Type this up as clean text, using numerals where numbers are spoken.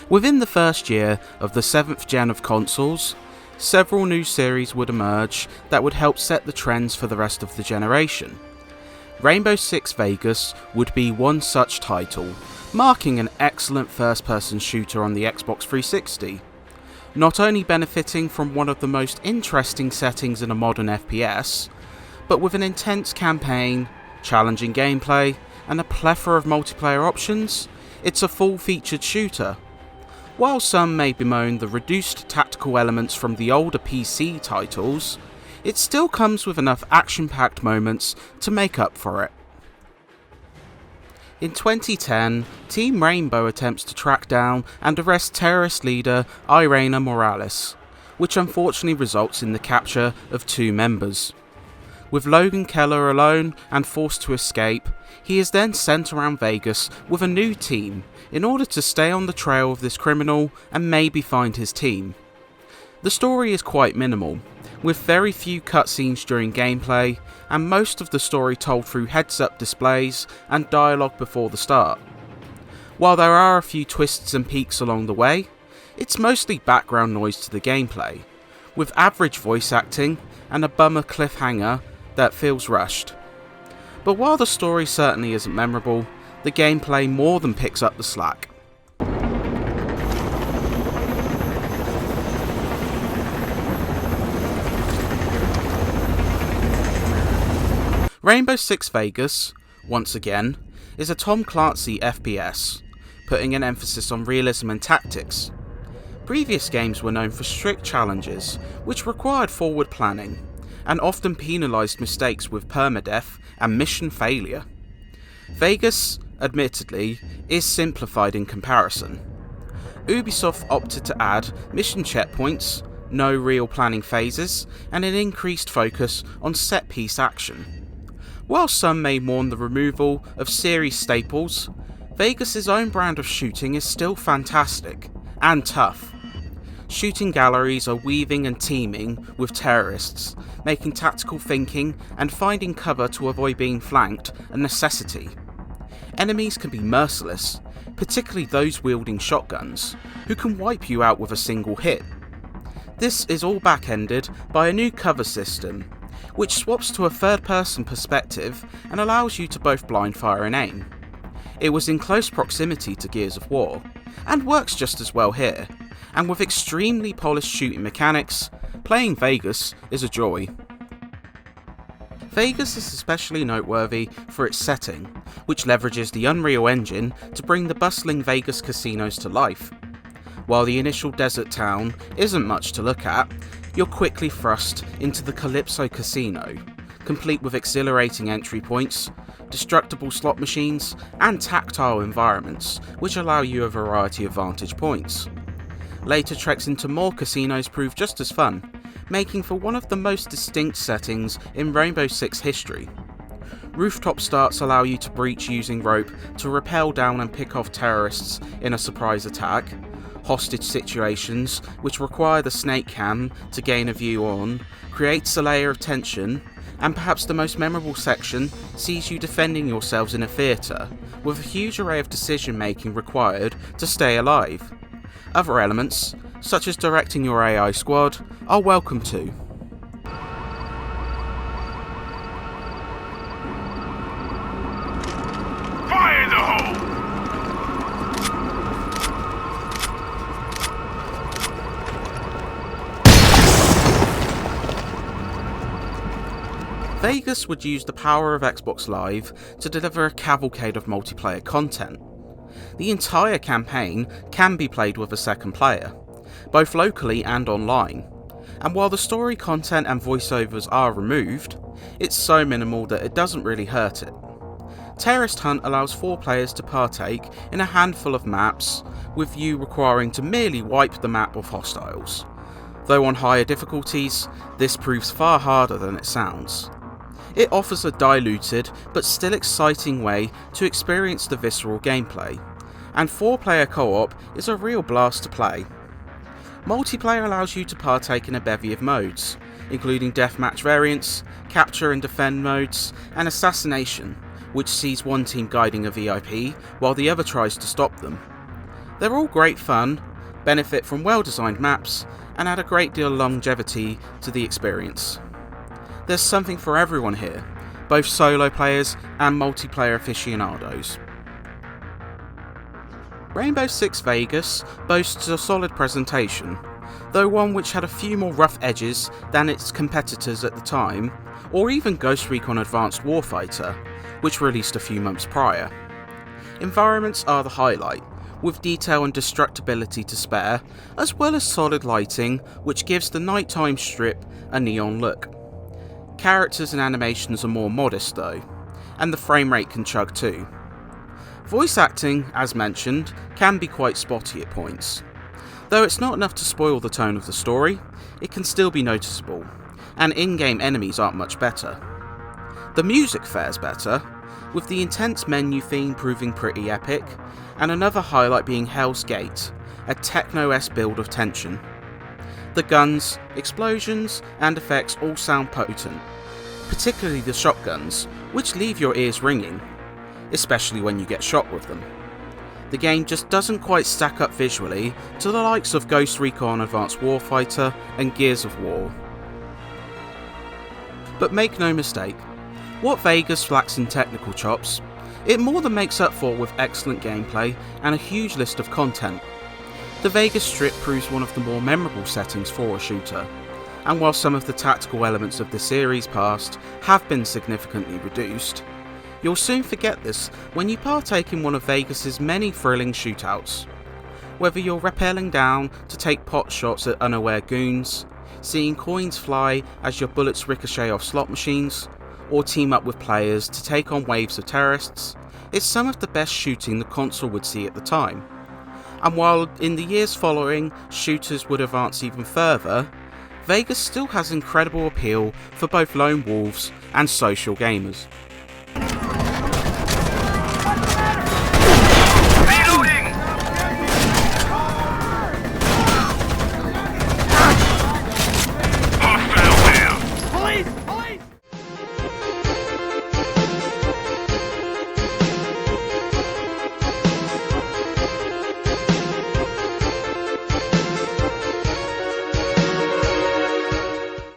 Within the first year of the 7th gen of consoles, several new series would emerge that would help set the trends for the rest of the generation. Rainbow Six Vegas would be one such title, marking an excellent first-person shooter on the Xbox 360. Not only benefiting from one of the most interesting settings in a modern FPS, but with an intense campaign, challenging gameplay, and a plethora of multiplayer options, it's a full-featured shooter. While some may bemoan the reduced tactical elements from the older PC titles, it still comes with enough action-packed moments to make up for it. In 2010, Team Rainbow attempts to track down and arrest terrorist leader Irina Morales, which unfortunately results in the capture of 2 members. With Logan Keller alone and forced to escape, he is then sent around Vegas with a new team in order to stay on the trail of this criminal and maybe find his team. The story is quite minimal, with very few cutscenes during gameplay, and most of the story told through heads-up displays and dialogue before the start. While there are a few twists and peaks along the way, it's mostly background noise to the gameplay, with average voice acting and a bummer cliffhanger that feels rushed. But while the story certainly isn't memorable, the gameplay more than picks up the slack. Rainbow Six Vegas, once again, is a Tom Clancy FPS, putting an emphasis on realism and tactics. Previous games were known for strict challenges, which required forward planning, and often penalised mistakes with permadeath and mission failure. Vegas, admittedly, is simplified in comparison. Ubisoft opted to add mission checkpoints, no real planning phases, and an increased focus on set-piece action. While some may mourn the removal of series staples, Vegas' own brand of shooting is still fantastic and tough. Shooting galleries are weaving and teeming with terrorists, making tactical thinking and finding cover to avoid being flanked a necessity. Enemies can be merciless, particularly those wielding shotguns, who can wipe you out with a single hit. This is all back-ended by a new cover system, which swaps to a third-person perspective and allows you to both blind fire and aim. It was in close proximity to Gears of War, and works just as well here, and with extremely polished shooting mechanics, playing Vegas is a joy. Vegas is especially noteworthy for its setting, which leverages the Unreal Engine to bring the bustling Vegas casinos to life. While the initial desert town isn't much to look at, you're quickly thrust into the Calypso Casino, complete with exhilarating entry points, destructible slot machines, and tactile environments, which allow you a variety of vantage points. Later treks into more casinos prove just as fun, making for one of the most distinct settings in Rainbow Six history. Rooftop starts allow you to breach using rope to rappel down and pick off terrorists in a surprise attack. Hostage situations, which require the snake cam to gain a view on, creates a layer of tension, and perhaps the most memorable section sees you defending yourselves in a theatre, with a huge array of decision making required to stay alive. Other elements, such as directing your AI squad, are welcome too. Fire in the hole! Vegas would use the power of Xbox Live to deliver a cavalcade of multiplayer content. The entire campaign can be played with a second player, both locally and online, and while the story content and voiceovers are removed, it's so minimal that it doesn't really hurt it. Terrorist Hunt allows 4 players to partake in a handful of maps, with you requiring to merely wipe the map of hostiles. Though on higher difficulties, this proves far harder than it sounds. It offers a diluted but still exciting way to experience the visceral gameplay, and 4-player co-op is a real blast to play. Multiplayer allows you to partake in a bevy of modes, including deathmatch variants, capture and defend modes, and assassination, which sees one team guiding a VIP while the other tries to stop them. They're all great fun, benefit from well-designed maps, and add a great deal of longevity to the experience. There's something for everyone here, both solo players and multiplayer aficionados. Rainbow Six Vegas boasts a solid presentation, though one which had a few more rough edges than its competitors at the time, or even Ghost Recon Advanced Warfighter, which released a few months prior. Environments are the highlight, with detail and destructibility to spare, as well as solid lighting which gives the nighttime strip a neon look. Characters and animations are more modest though, and the frame rate can chug too. Voice acting, as mentioned, can be quite spotty at points. Though it's not enough to spoil the tone of the story, it can still be noticeable, and in-game enemies aren't much better. The music fares better, with the intense menu theme proving pretty epic, and another highlight being Hell's Gate, a techno-esque build of tension. The guns, explosions, and effects all sound potent, particularly the shotguns, which leave your ears ringing, especially when you get shot with them. The game just doesn't quite stack up visually to the likes of Ghost Recon Advanced Warfighter and Gears of War. But make no mistake, what Vegas lacks in technical chops, it more than makes up for with excellent gameplay and a huge list of content. The Vegas Strip proves one of the more memorable settings for a shooter, and while some of the tactical elements of the series past have been significantly reduced, you'll soon forget this when you partake in one of Vegas's many thrilling shootouts. Whether you're rappelling down to take pot shots at unaware goons, seeing coins fly as your bullets ricochet off slot machines, or team up with players to take on waves of terrorists, it's some of the best shooting the console would see at the time. And while in the years following shooters would advance even further, Vegas still has incredible appeal for both lone wolves and social gamers.